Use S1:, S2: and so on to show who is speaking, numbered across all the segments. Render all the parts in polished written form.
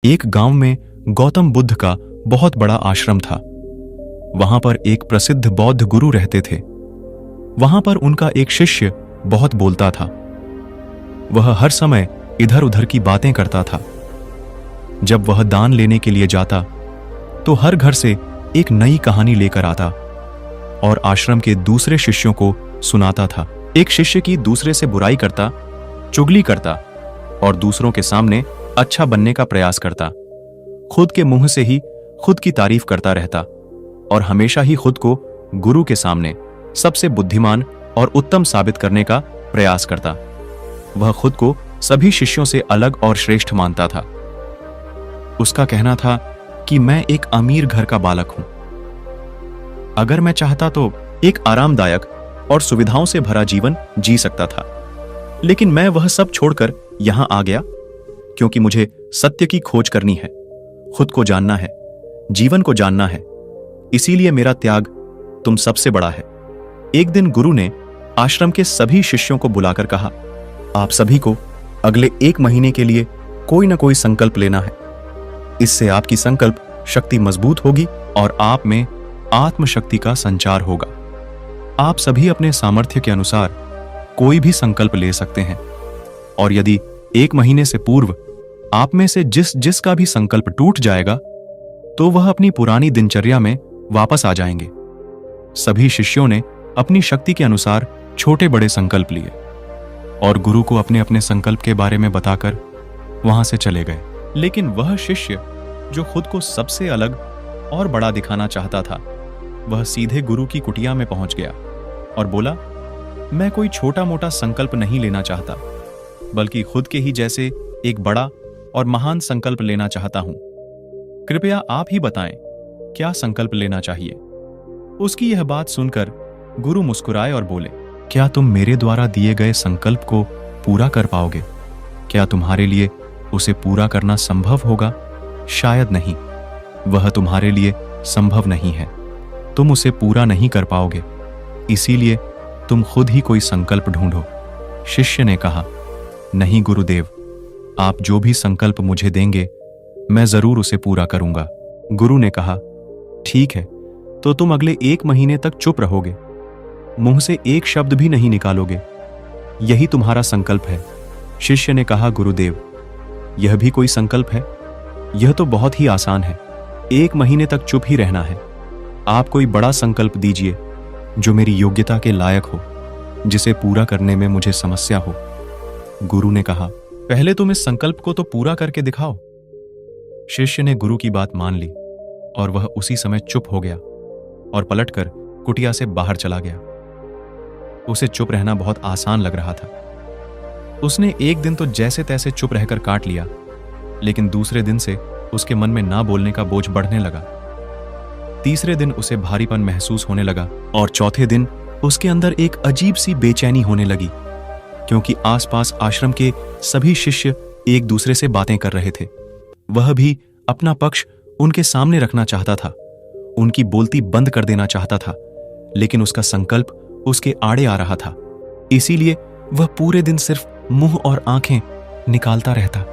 S1: एक गांव में गौतम बुद्ध का बहुत बड़ा आश्रम था। वहां पर एक प्रसिद्ध बौद्ध गुरु रहते थे। वहां पर उनका एक शिष्य बहुत बोलता था। वह हर समय इधर उधर की बातें करता था। जब वह दान लेने के लिए जाता तो हर घर से एक नई कहानी लेकर आता और आश्रम के दूसरे शिष्यों को सुनाता था। एक शिष्य की दूसरे से बुराई करता, चुगली करता और दूसरों के सामने अच्छा बनने का प्रयास करता। खुद के मुंह से ही खुद की तारीफ करता रहता और हमेशा ही खुद को गुरु के सामने सबसे बुद्धिमान और उत्तम साबित करने का प्रयास करता। वह खुद को सभी शिष्यों से अलग और श्रेष्ठ मानता था। उसका कहना था कि मैं एक अमीर घर का बालक हूं। अगर मैं चाहता तो एक आरामदायक और सुविधाओं से भरा जीवन जी सकता था, लेकिन मैं वह सब छोड़कर यहां आ गया क्योंकि मुझे सत्य की खोज करनी है, खुद को जानना है, जीवन को जानना है। इसीलिए मेरा त्याग तुम सबसे बड़ा है। एक दिन गुरु ने आश्रम के सभी शिष्यों को बुलाकर कहा, आप सभी को अगले 1 महीने के लिए कोई ना कोई संकल्प लेना है। इससे आपकी संकल्प शक्ति मजबूत होगी और आप में आत्मशक्ति का संचार होगा। आप सभी अपने सामर्थ्य के अनुसार कोई भी संकल्प ले सकते हैं और यदि 1 महीने से पूर्व आप में से जिस का भी संकल्प टूट जाएगा तो वह अपनी पुरानी दिनचर्या में वापस आ जाएंगे। सभी शिष्यों ने अपनी शक्ति के अनुसार छोटे बड़े संकल्प लिए और गुरु को अपने अपने संकल्प के बारे में बताकर वहां से चले गए। लेकिन वह शिष्य जो खुद को सबसे अलग और बड़ा दिखाना चाहता था, वह सीधे गुरु की कुटिया में पहुंच गया और बोला, मैं कोई छोटा मोटा संकल्प नहीं लेना चाहता, बल्कि खुद के ही जैसे एक बड़ा और महान संकल्प लेना चाहता हूं। कृपया आप ही बताएं, क्या संकल्प लेना चाहिए। उसकी यह बात सुनकर गुरु मुस्कुराए और बोले, क्या तुम मेरे द्वारा दिए गए संकल्प को पूरा कर पाओगे? क्या तुम्हारे लिए उसे पूरा करना संभव होगा? शायद नहीं, वह तुम्हारे लिए संभव नहीं है। तुम उसे पूरा नहीं कर पाओगे, इसीलिए तुम खुद ही कोई संकल्प ढूंढो। शिष्य ने कहा, नहीं गुरुदेव, आप जो भी संकल्प मुझे देंगे मैं जरूर उसे पूरा करूंगा। गुरु ने कहा, ठीक है, तो तुम अगले 1 महीने तक चुप रहोगे, मुंह से एक शब्द भी नहीं निकालोगे। यही तुम्हारा संकल्प है। शिष्य ने कहा, गुरुदेव, यह भी कोई संकल्प है? यह तो बहुत ही आसान है। 1 महीने तक चुप ही रहना है। आप कोई बड़ा संकल्प दीजिए जो मेरी योग्यता के लायक हो, जिसे पूरा करने में मुझे समस्या हो। गुरु ने कहा, पहले तुम इस संकल्प को तो पूरा करके दिखाओ। शिष्य ने गुरु की बात मान ली और वह उसी समय चुप हो गया और पलटकर कुटिया से बाहर चला गया। उसे चुप रहना बहुत आसान लग रहा था। उसने एक दिन तो जैसे तैसे चुप रहकर काट लिया, लेकिन दूसरे दिन से उसके मन में ना बोलने का बोझ बढ़ने लगा। तीसरे दिन उसे भारीपन महसूस होने लगा और चौथे दिन उसके अंदर एक अजीब सी बेचैनी होने लगी, क्योंकि आसपास आश्रम के सभी शिष्य एक दूसरे से बातें कर रहे थे। वह भी अपना पक्ष उनके सामने रखना चाहता था, उनकी बोलती बंद कर देना चाहता था, लेकिन उसका संकल्प उसके आड़े आ रहा था। इसीलिए वह पूरे दिन सिर्फ मुंह और आंखें निकालता रहता।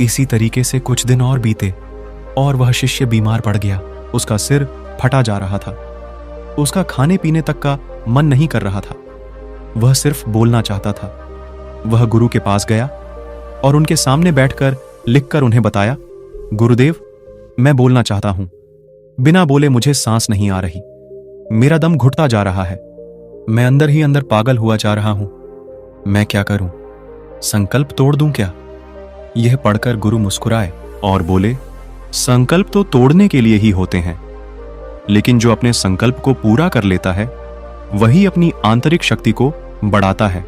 S1: इसी तरीके से कुछ दिन और बीते और वह शिष्य बीमार पड़ गया। उसका सिर फटा जा रहा था। उसका खाने पीने तक का मन नहीं कर रहा था। वह सिर्फ बोलना चाहता था। वह गुरु के पास गया और उनके सामने बैठकर लिखकर उन्हें बताया, गुरुदेव, मैं बोलना चाहता हूं। बिना बोले मुझे सांस नहीं आ रही। मेरा दम घुटता जा रहा है। मैं अंदर ही अंदर पागल हुआ जा रहा हूं। मैं क्या करूं? संकल्प तोड़ दूं क्या? यह पढ़कर गुरु मुस्कुराए और बोले, संकल्प तो तोड़ने के लिए ही होते हैं, लेकिन जो अपने संकल्प को पूरा कर लेता है वही अपनी आंतरिक शक्ति को बढ़ाता है,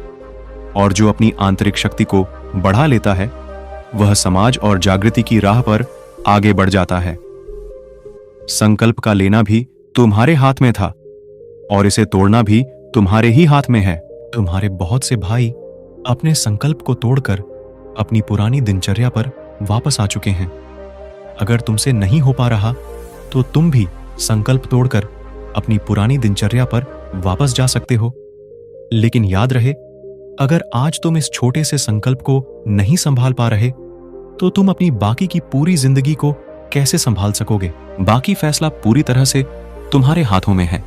S1: और जो अपनी आंतरिक शक्ति को बढ़ा लेता है वह समाज और जागृति की राह पर आगे बढ़ जाता है। संकल्प का लेना भी तुम्हारे हाथ में था और इसे तोड़ना भी तुम्हारे ही हाथ में है। तुम्हारे बहुत से भाई अपने संकल्प को तोड़कर अपनी पुरानी दिनचर्या पर वापस आ चुके हैं। अगर तुमसे नहीं हो पा रहा तो तुम भी संकल्प तोड़कर अपनी पुरानी दिनचर्या पर वापस जा सकते हो। लेकिन याद रहे, अगर आज तुम इस छोटे से संकल्प को नहीं संभाल पा रहे तो तुम अपनी बाकी की पूरी जिंदगी को कैसे संभाल सकोगे? बाकी फैसला पूरी तरह से तुम्हारे हाथों में है।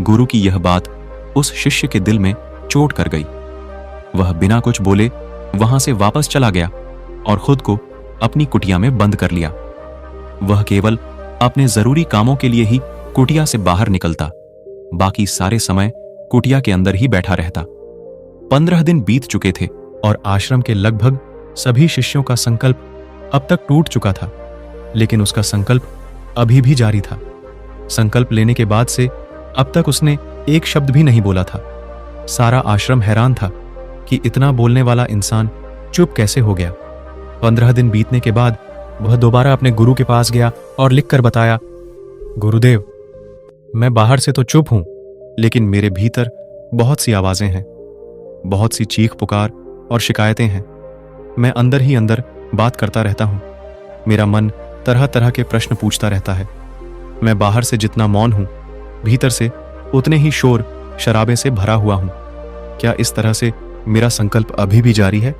S1: गुरु की यह बात उस शिष्य के दिल में चोट कर गई। वह बिना कुछ बोले वहां से वापस चला गया और खुद को अपनी कुटिया में बंद कर लिया। वह केवल अपने जरूरी कामों के लिए ही कुटिया से बाहर निकलता, बाकी सारे समय कुटिया के अंदर ही बैठा रहता। 15 दिन बीत चुके थे और आश्रम के लगभग सभी शिष्यों का संकल्प अब तक टूट चुका था, लेकिन उसका संकल्प अभी भी जारी था। संकल्प लेने के बाद से अब तक उसने एक शब्द भी नहीं बोला था। सारा आश्रम हैरान था कि इतना बोलने वाला इंसान चुप कैसे हो गया। 15 दिन बीतने के बाद वह दोबारा अपने गुरु के पास गया और लिखकर बताया, गुरुदेव, मैं बाहर से तो चुप हूं, लेकिन मेरे भीतर बहुत सी आवाजें हैं, बहुत सी चीख पुकार और शिकायतें हैं। मैं अंदर ही अंदर बात करता रहता हूं। मेरा मन तरह तरह के प्रश्न पूछता रहता है। मैं बाहर से जितना मौन हूं, भीतर से उतने ही शोर शराबे से भरा हुआ हूं। क्या इस तरह से मेरा संकल्प अभी भी जारी है?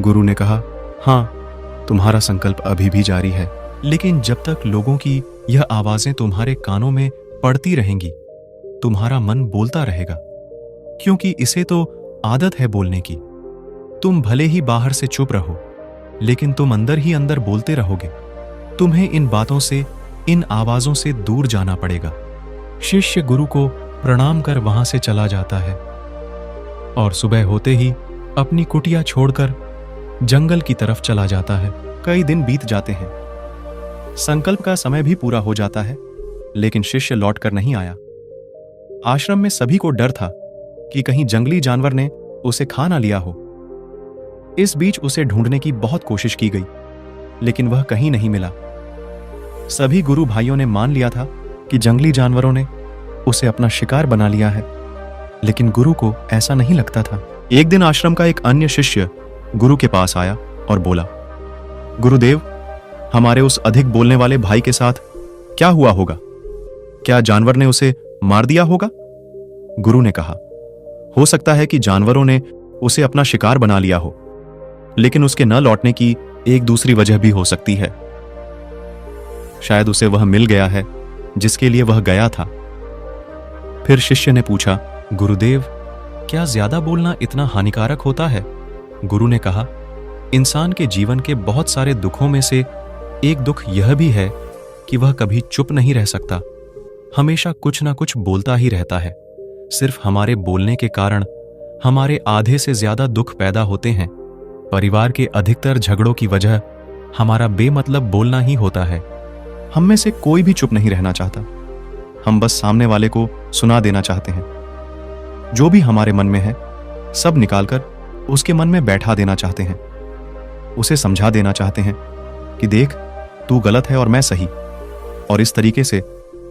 S1: गुरु ने कहा, हाँ, तुम्हारा संकल्प अभी भी जारी है, लेकिन जब तक लोगों की यह आवाजें तुम्हारे कानों में पड़ती रहेंगी, तुम्हारा मन बोलता रहेगा, क्योंकि इसे तो आदत है बोलने की। तुम भले ही बाहर से चुप रहो, लेकिन तुम अंदर ही अंदर बोलते रहोगे। तुम्हें इन बातों से, इन आवाजों से दूर जाना पड़ेगा। शिष्य गुरु को प्रणाम कर वहां से चला जाता है और सुबह होते ही अपनी कुटिया छोड़कर जंगल की तरफ चला जाता है। कई दिन बीत जाते हैं। संकल्प का समय भी पूरा हो जाता है, लेकिन शिष्य लौटकर नहीं आया। आश्रम में सभी को डर था कि कहीं जंगली जानवर ने उसे खा ना लिया हो। इस बीच उसे ढूंढने की बहुत कोशिश की गई, लेकिन वह कहीं नहीं मिला। सभी गुरु भाइयों ने मान लिया था कि जंगली जानवरों ने उसे अपना शिकार बना लिया है, लेकिन गुरु को ऐसा नहीं लगता था। एक दिन आश्रम का एक अन्य शिष्य गुरु के पास आया और बोला, गुरुदेव, हमारे उस अधिक बोलने वाले भाई के साथ क्या हुआ होगा? क्या जानवर ने उसे मार दिया होगा? गुरु ने कहा, हो सकता है कि जानवरों ने उसे अपना शिकार बना लिया हो, लेकिन उसके न लौटने की एक दूसरी वजह भी हो सकती है। शायद उसे वह मिल गया है जिसके लिए वह गया था। फिर शिष्य ने पूछा, गुरुदेव, क्या ज्यादा बोलना इतना हानिकारक होता है? गुरु ने कहा, इंसान के जीवन के बहुत सारे दुखों में से एक दुख यह भी है कि वह कभी चुप नहीं रह सकता, हमेशा कुछ ना कुछ बोलता ही रहता है। सिर्फ हमारे बोलने के कारण हमारे आधे से ज्यादा दुख पैदा होते हैं। परिवार के अधिकतर झगड़ों की वजह हमारा बेमतलब बोलना ही होता है। हम में से कोई भी चुप नहीं रहना चाहता। हम बस सामने वाले को सुना देना चाहते हैं। जो भी हमारे मन में है, सब निकालकर उसके मन में बैठा देना चाहते हैं। उसे समझा देना चाहते हैं कि देख, तू गलत है और मैं सही। और इस तरीके से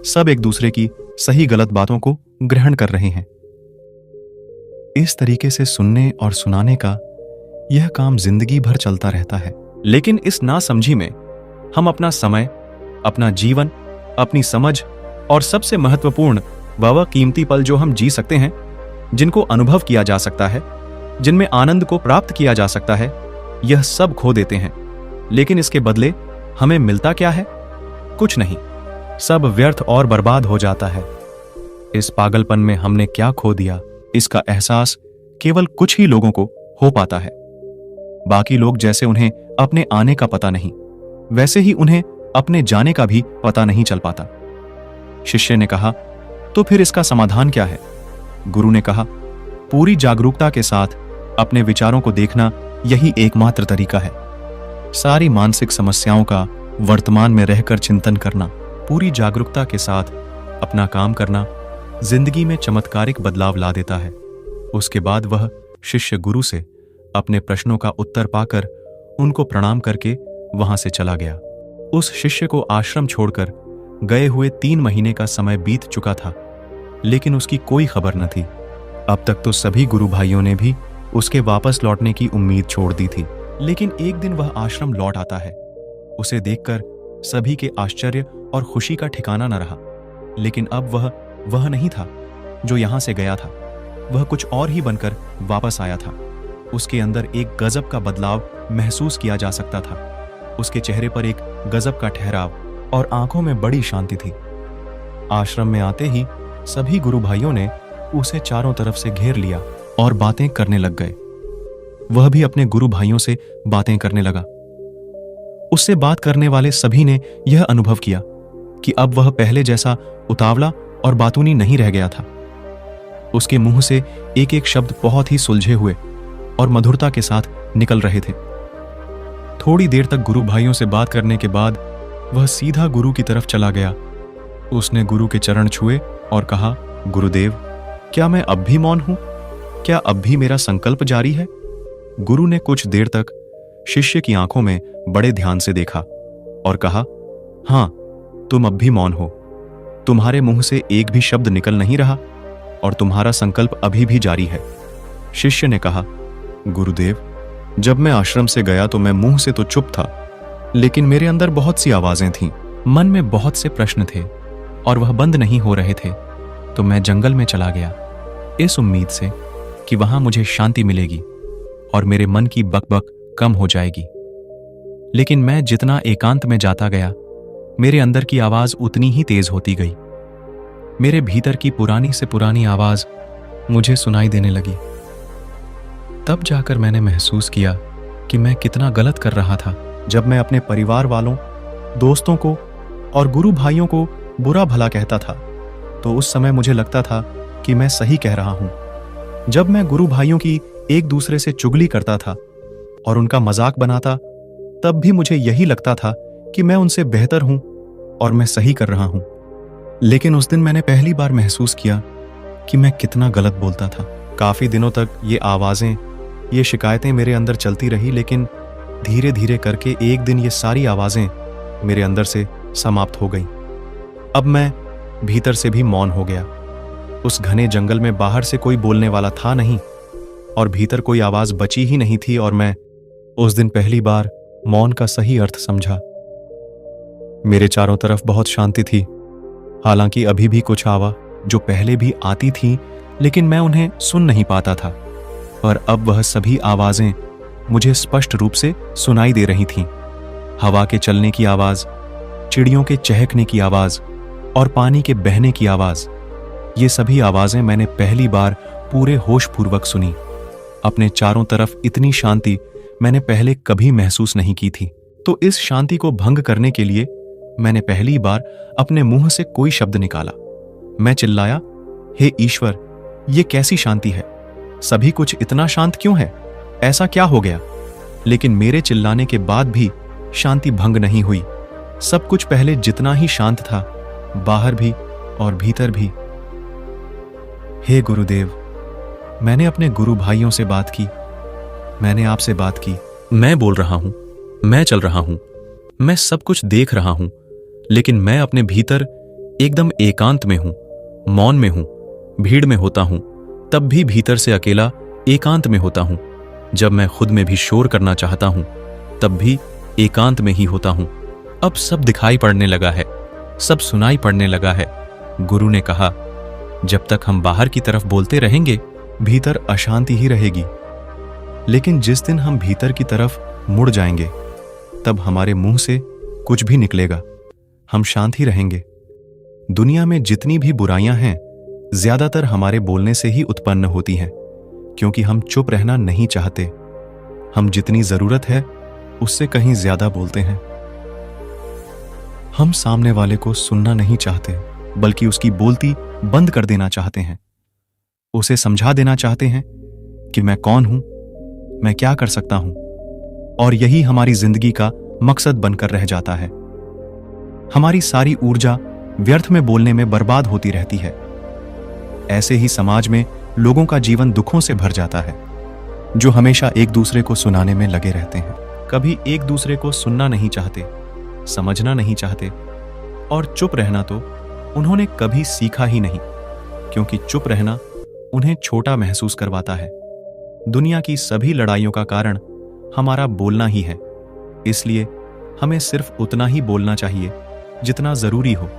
S1: सब एक दूसरे की सही गलत बातों को ग्रहण कर रहे हैं। इस तरीके से सुनने और सुनाने का यह काम जिंदगी भर चलता रहता है। लेकिन इस नासमझी में हम अपना समय, अपना जीवन, अपनी समझ और सबसे महत्वपूर्ण वह कीमती पल जो हम जी सकते हैं, जिनको अनुभव किया जा सकता है, जिनमें आनंद को प्राप्त किया जा सकता है, यह सब खो देते हैं। लेकिन इसके बदले हमें मिलता क्या है? कुछ नहीं। सब व्यर्थ और बर्बाद हो जाता है। इस पागलपन में हमने क्या खो दिया, इसका एहसास केवल कुछ ही लोगों को हो पाता है। बाकी लोग जैसे उन्हें अपने आने का पता नहीं, वैसे ही उन्हें अपने जाने का भी पता नहीं चल पाता। शिष्य ने कहा, तो फिर इसका समाधान क्या है? गुरु ने कहा, पूरी जागरूकता के साथ अपने विचारों को देखना यही एकमात्र तरीका है। सारी मानसिक समस्याओं का वर्तमान में रहकर चिंतन करना, पूरी जागरूकता के साथ अपना काम करना जिंदगी में चमत्कारिक बदलाव ला देता है। उसके बाद वह शिष्य गुरु से अपने प्रश्नों का उत्तर पाकर उनको प्रणाम करके वहां से चला गया। उस शिष्य को आश्रम छोड़कर गए हुए 3 महीने का समय बीत चुका था, लेकिन उसकी कोई खबर न थी। अब तक तो सभी गुरु भाइयों ने भी उसके वापस लौटने की उम्मीद छोड़ दी थी। लेकिन एक दिन वह आश्रम लौट आता है। उसे देखकर सभी के आश्चर्य और खुशी का ठिकाना न रहा। लेकिन अब वह नहीं था जो यहां से गया था। वह कुछ और ही बनकर वापस आया था। उसके अंदर एक गजब का बदलाव महसूस किया जा सकता था। उसके चेहरे पर एक गजब का ठहराव और आंखों में बड़ी शांति थी। आश्रम में आते ही सभी गुरु भाइयों ने उसे चारों तरफ से घेर लिया और बातें करने लग गए। वह भी अपने गुरु भाइयों से बातें करने लगा। उससे बात करने वाले सभी ने यह अनुभव किया कि अब वह पहले जैसा उतावला और बातूनी नहीं रह गया था। उसके मुंह से एक एक शब्द बहुत ही सुलझे हुए और मधुरता के साथ निकल रहे थे। थोड़ी देर तक गुरु भाइयों से बात करने के बाद वह सीधा गुरु की तरफ चला गया। उसने गुरु के चरण छुए और कहा, गुरुदेव, क्या मैं अब भी मौन हूं? क्या अब भी मेरा संकल्प जारी है? गुरु ने कुछ देर तक शिष्य की आंखों में बड़े ध्यान से देखा और कहा, हां, तुम अब भी मौन हो। तुम्हारे मुंह से एक भी शब्द निकल नहीं रहा और तुम्हारा संकल्प अभी भी जारी है। शिष्य ने कहा, गुरुदेव, जब मैं आश्रम से गया तो मैं मुंह से तो चुप था, लेकिन मेरे अंदर बहुत सी आवाजें थीं। मन में बहुत से प्रश्न थे और वह बंद नहीं हो रहे थे। तो मैं जंगल में चला गया, इस उम्मीद से कि वहां मुझे शांति मिलेगी और मेरे मन की बकबक कम हो जाएगी। लेकिन मैं जितना एकांत में जाता गया, मेरे अंदर की आवाज उतनी ही तेज होती गई। मेरे भीतर की पुरानी से पुरानी आवाज मुझे सुनाई देने लगी। तब जाकर मैंने महसूस किया कि मैं कितना गलत कर रहा था। जब मैं अपने परिवार वालों, दोस्तों को और गुरु भाइयों को बुरा भला कहता था, तो उस समय मुझे लगता था कि मैं सही कह रहा हूं। जब मैं गुरु भाइयों की एक दूसरे से चुगली करता था और उनका मजाक बनाता, तब भी मुझे यही लगता था कि मैं उनसे बेहतर हूं और मैं सही कर रहा हूं। लेकिन उस दिन मैंने पहली बार महसूस किया कि मैं कितना गलत बोलता था। काफी दिनों तक ये आवाजें, ये शिकायतें मेरे अंदर चलती रही, लेकिन धीरे धीरे करके एक दिन ये सारी आवाजें मेरे अंदर से समाप्त हो गईं। अब मैं भीतर से भी मौन हो गया। उस घने जंगल में बाहर से कोई बोलने वाला था नहीं और भीतर कोई आवाज बची ही नहीं थी, और मैं उस दिन पहली बार मौन का सही अर्थ समझा। मेरे चारों तरफ बहुत शांति थी। हालांकि अभी भी कुछ आवाज जो पहले भी आती थी, लेकिन मैं उन्हें सुन नहीं पाता था, पर अब वह सभी आवाजें मुझे स्पष्ट रूप से सुनाई दे रही थीं। हवा के चलने की आवाज, चिड़ियों के चहकने की आवाज और पानी के बहने की आवाज, ये सभी आवाजें मैंने पहली बार पूरे होशपूर्वक सुनी। अपने चारों तरफ इतनी शांति मैंने पहले कभी महसूस नहीं की थी। तो इस शांति को भंग करने के लिए मैंने पहली बार अपने मुंह से कोई शब्द निकाला। मैं चिल्लाया, हे ईश्वर, ये कैसी शांति है? सभी कुछ इतना शांत क्यों है? ऐसा क्या हो गया? लेकिन मेरे चिल्लाने के बाद भी शांति भंग नहीं हुई। सब कुछ पहले जितना ही शांत था, बाहर भी और भीतर भी। हे गुरुदेव, मैंने अपने गुरु भाइयों से बात की, मैंने आपसे बात की। मैं बोल रहा हूं, मैं चल रहा हूं, मैं सब कुछ देख रहा हूं, लेकिन मैं अपने भीतर एकदम एकांत में हूं, मौन में हूं। भीड़ में होता हूं तब भी भीतर से अकेला एकांत में होता हूं। जब मैं खुद में भी शोर करना चाहता हूं तब भी एकांत में ही होता हूं। अब सब दिखाई पड़ने लगा है, सब सुनाई पड़ने लगा है। गुरु ने कहा, जब तक हम बाहर की तरफ बोलते रहेंगे, भीतर अशांति ही रहेगी। लेकिन जिस दिन हम भीतर की तरफ मुड़ जाएंगे, तब हमारे मुंह से कुछ भी निकलेगा, हम शांत ही रहेंगे। दुनिया में जितनी भी बुराइयां हैं, ज्यादातर हमारे बोलने से ही उत्पन्न होती हैं, क्योंकि हम चुप रहना नहीं चाहते। हम जितनी जरूरत है उससे कहीं ज्यादा बोलते हैं। हम सामने वाले को सुनना नहीं चाहते, बल्कि उसकी बोलती बंद कर देना चाहते हैं। उसे समझा देना चाहते हैं कि मैं कौन हूं, मैं क्या कर सकता हूं, और यही हमारी जिंदगी का मकसद बनकर रह जाता है। हमारी सारी ऊर्जा व्यर्थ में बोलने में बर्बाद होती रहती है। ऐसे ही समाज में लोगों का जीवन दुखों से भर जाता है, जो हमेशा एक दूसरे को सुनाने में लगे रहते हैं। कभी एक दूसरे को सुनना नहीं चाहते, समझना नहीं चाहते, और चुप रहना तो उन्होंने कभी सीखा ही नहीं, क्योंकि चुप रहना उन्हें छोटा महसूस करवाता है। दुनिया की सभी लड़ाइयों का कारण हमारा बोलना ही है। इसलिए हमें सिर्फ उतना ही बोलना चाहिए जितना जरूरी हो,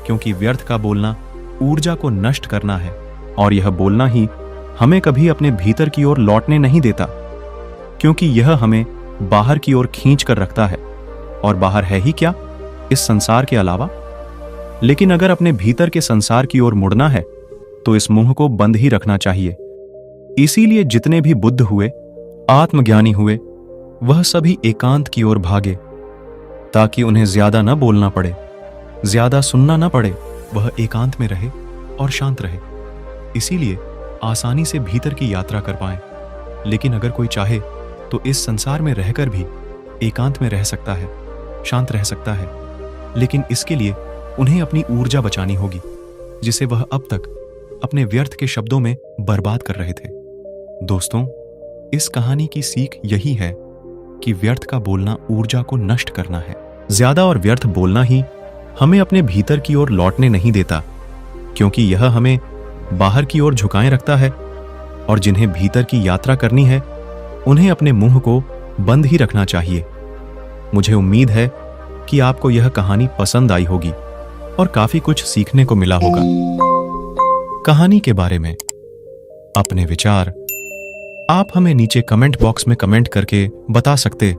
S1: क्योंकि व्यर्थ का बोलना ऊर्जा को नष्ट करना है, और यह बोलना ही हमें कभी अपने भीतर की ओर लौटने नहीं देता। क्योंकि यह हमें बाहर की ओर खींच कर रखता है, और बाहर है ही क्या इस संसार के अलावा। लेकिन अगर अपने भीतर के संसार की ओर मुड़ना है तो इस मुंह को बंद ही रखना चाहिए। इसीलिए जितने भी बुद्ध हुए, आत्मज्ञानी हुए, वह सभी एकांत की ओर भागे, ताकि उन्हें ज्यादा न बोलना पड़े, ज्यादा सुनना न पड़े। वह एकांत में रहे और शांत रहे, इसीलिए आसानी से भीतर की यात्रा कर पाए। लेकिन अगर कोई चाहे तो इस संसार में रहकर भी एकांत में रह सकता है, शांत रह सकता है। लेकिन इसके लिए उन्हें अपनी ऊर्जा बचानी होगी, जिसे वह अब तक अपने व्यर्थ के शब्दों में बर्बाद कर रहे थे। दोस्तों, इस कहानी की सीख यही है कि व्यर्थ का बोलना ऊर्जा को नष्ट करना है। ज्यादा और व्यर्थ बोलना ही हमें अपने भीतर की ओर लौटने नहीं देता, क्योंकि यह हमें बाहर की ओर झुकाए रखता है। और जिन्हें भीतर की यात्रा करनी है, उन्हें अपने मुंह को बंद ही रखना चाहिए। मुझे उम्मीद है कि आपको यह कहानी पसंद आई होगी और काफी कुछ सीखने को मिला होगा। कहानी के बारे में अपने विचार आप हमें नीचे कमेंट बॉक्स में कमेंट करके बता सकते